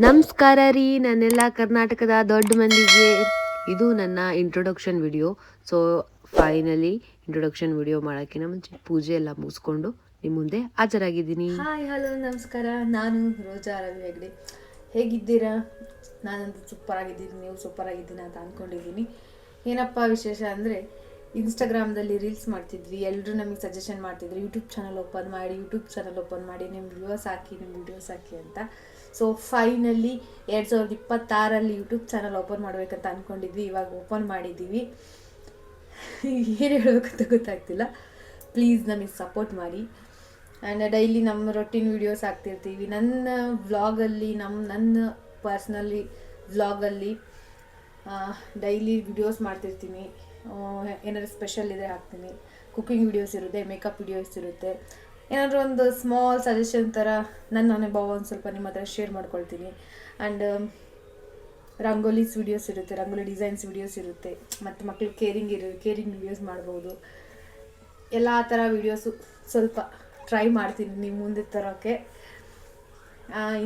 ನಮಸ್ಕಾರ ರೀ ನನ್ನೆಲ್ಲ ಕರ್ನಾಟಕದ ದೊಡ್ಡ ಮಂದಿಗೆ. ಇದು ನನ್ನ introduction video. So finally introduction video ಮಾಡೋಕ್ಕಿಂತ ಮುಂಚೆ ಪೂಜೆ ಎಲ್ಲ ಮುಗಿಸ್ಕೊಂಡು ನಿಮ್ಮ ಮುಂದೆ ಹಾಜರಾಗಿದ್ದೀನಿ. ಹಾಯ್ ಹಲೋ ನಮಸ್ಕಾರ, ನಾನು ರೋಜಾ ರವಿ ಹೆಗ್ಡೆ. ಹೇಗಿದ್ದೀರಾ? ನಾನಂತೂ ಸೂಪರ್ ಆಗಿದ್ದೀನಿ, ನೀವು ಸೂಪರ್ ಆಗಿದ್ದೀನ ಅಂತ ಅಂದ್ಕೊಂಡಿದ್ದೀನಿ. ಏನಪ್ಪ ವಿಶೇಷ ಅಂದರೆ, ಇನ್ಸ್ಟಾಗ್ರಾಮ್ದಲ್ಲಿ ರೀಲ್ಸ್ ಮಾಡ್ತಿದ್ವಿ, ಎಲ್ಲರೂ ನಮಗೆ ಸಜೆಷನ್ ಮಾಡ್ತಿದ್ರು ಯೂಟ್ಯೂಬ್ ಚಾನಲ್ ಓಪನ್ ಮಾಡಿ ನಿಮ್ಮ ವಿಡಿಯೋಸ್ ಹಾಕಿ ಅಂತ. So finally 2026 YouTube channel open ಮಾಡಬೇಕಂತ ಅಂದ್ಕೊಂಡಿದ್ವಿ. ಇವಾಗ ಓಪನ್ ಮಾಡಿದ್ದೀವಿ. ಏನು ಹೇಳಬೇಕಂತ ಗೊತ್ತಾಗ್ತಿಲ್ಲ. ಪ್ಲೀಸ್ ನಮಗೆ ಸಪೋರ್ಟ್ ಮಾಡಿ. ಆ್ಯಂಡ್ ಡೈಲಿ ನಮ್ಮ ರೊಟೀನ್ ವೀಡಿಯೋಸ್ ಹಾಕ್ತಿರ್ತೀವಿ. ನನ್ನ ವ್ಲಾಗಲ್ಲಿ ನನ್ನ ಪರ್ಸ್ನಲಿ ವ್ಲಾಗಲ್ಲಿ ಡೈಲಿ ವಿಡಿಯೋಸ್ ಮಾಡ್ತಿರ್ತೀನಿ. ಏನಾದರೂ ಸ್ಪೆಷಲ್ ಇದ್ದರೆ ಹಾಕ್ತೀನಿ. ಕುಕ್ಕಿಂಗ್ ವಿಡಿಯೋಸ್ ಇರುತ್ತೆ, ಮೇಕಪ್ ವಿಡಿಯೋಸ್ ಇರುತ್ತೆ. ಏನಾದರೂ ಒಂದು ಸ್ಮಾಲ್ ಸಜೆಷನ್ ಥರ ನನ್ನ ಅನುಭವ ಒಂದು ಸ್ವಲ್ಪ ನಿಮ್ಮ ಹತ್ರ ಶೇರ್ ಮಾಡ್ಕೊಳ್ತೀನಿ. ಆ್ಯಂಡ್ ರಂಗೋಲೀಸ್ ವಿಡಿಯೋಸ್ ಇರುತ್ತೆ, ರಂಗೋಲಿ ಡಿಸೈನ್ಸ್ ವಿಡಿಯೋಸ್ ಇರುತ್ತೆ, ಮತ್ತು ಮಕ್ಕಳು ಕೇರಿಂಗ್ ವಿಡಿಯೋಸ್ ಮಾಡ್ಬೋದು. ಎಲ್ಲ ಥರ ವಿಡಿಯೋಸು ಸ್ವಲ್ಪ ಟ್ರೈ ಮಾಡ್ತೀನಿ ನಿಮ್ಮ ಮುಂದೆ ತರೋಕ್ಕೆ.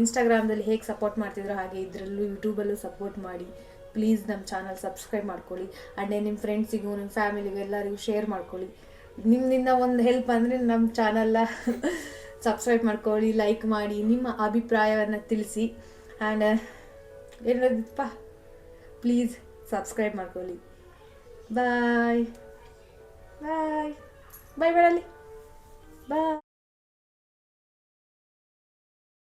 ಇನ್ಸ್ಟಾಗ್ರಾಮ್ದಲ್ಲಿ ಹೇಗೆ ಸಪೋರ್ಟ್ ಮಾಡ್ತಿದ್ರು ಹಾಗೆ ಇದರಲ್ಲೂ ಯೂಟ್ಯೂಬಲ್ಲೂ ಸಪೋರ್ಟ್ ಮಾಡಿ. ಪ್ಲೀಸ್ ನಮ್ಮ ಚಾನಲ್ ಸಬ್ಸ್ಕ್ರೈಬ್ ಮಾಡ್ಕೊಳ್ಳಿ. ಆ್ಯಂಡ್ ನಿಮ್ಮ ಫ್ರೆಂಡ್ಸಿಗೂ ನಿಮ್ಮ ಫ್ಯಾಮಿಲಿಗೂ ಎಲ್ಲರಿಗೂ ಶೇರ್ ಮಾಡ್ಕೊಳ್ಳಿ. ನಿಮ್ಮಿಂದ ಒಂದು ಹೆಲ್ಪ್ ಅಂದರೆ ನಮ್ಮ ಚಾನಲ್ನ ಸಬ್ಸ್ಕ್ರೈಬ್ ಮಾಡ್ಕೊಳ್ಳಿ, ಲೈಕ್ ಮಾಡಿ, ನಿಮ್ಮ ಅಭಿಪ್ರಾಯವನ್ನು ತಿಳಿಸಿ. ಆ್ಯಂಡ್ ಏನಪ್ಪ, ಪ್ಲೀಸ್ ಸಬ್ಸ್ಕ್ರೈಬ್ ಮಾಡ್ಕೊಳ್ಳಿ. ಬಾಯ್ ಬಾಯ್ ಬಾಯ್ ಬಾಯ್ ಬಾಯ್.